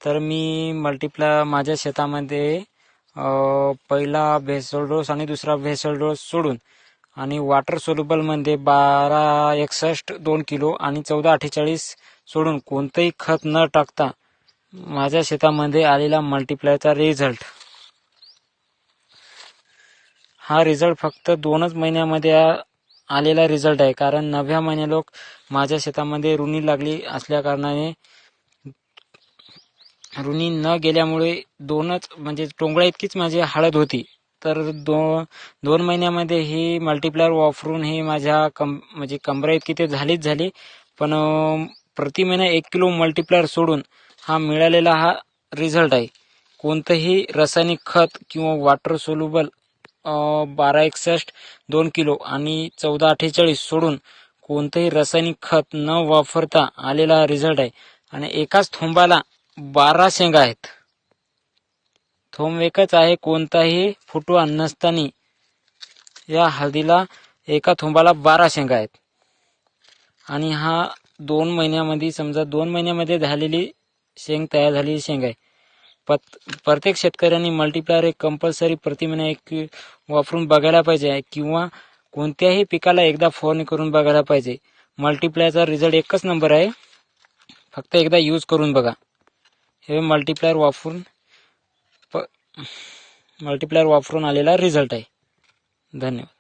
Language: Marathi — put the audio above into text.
तर मी माझ्या शेतामध्ये पहिला भेसळ डोस आणि दुसरा भेसळ डोस सोडून आणि वॉटर सोल्युबलमध्ये 1261 2 किलो आणि 1448 सोडून कोणतंही खत न टाकता माझ्या शेतामध्ये आलेला मल्टीप्लायरचा रिझल्ट, हा रिझल्ट फक्त 2च महिन्यामध्ये आलेला रिझल्ट आहे. कारण 9व्या महिन्या लोक माझ्या शेतामध्ये रुनी लागली असल्या कारणाने रुनी न गेल्यामुळे म्हणजे टोंगळ्या इतकीच माझी हळद होती. तर 2 महिन्यामध्ये ही मल्टीप्लायर वापरून ही माझ्या म्हणजे कमरा इतकी ते झालीच झाली. पण प्रति महिना 1 किलो मल्टीप्लायर सोडून हा मिळालेला हा रिझल्ट आहे. कोणतंही रासायनिक खत किंवा वॉटर सोल्युबल 1261 2 किलो आणि 1448 सोडून कोणतंही रासायनिक खत न वापरता आलेला रिझल्ट आहे. आणि एकाच थोंबाला 12 शेंगा आहेत. थोंब एकच आहे, कोणताही फुटवा नसताना या हळदीला एका थोंबाला 12 शेंगा आहेत. आणि हा 2 महिन्यामध्ये, समजा 2 महिन्यामध्ये झालेली शेंग, तयार झालेली शेंग आहे. प्रत्येक शेतकऱ्यांनी मल्टीप्लायर एक कंपल्सरी प्रति महिना 1 वापरून बघायला पाहिजे, किंवा कोणत्याही पिकाला एकदा फवारणी करून बघायला पाहिजे. मल्टीप्लायरचा रिझल्ट एकच नंबर आहे, फक्त एकदा यूज करून बघा. हे मल्टीप्लायर वापरून आलेला रिझल्ट आहे. धन्यवाद.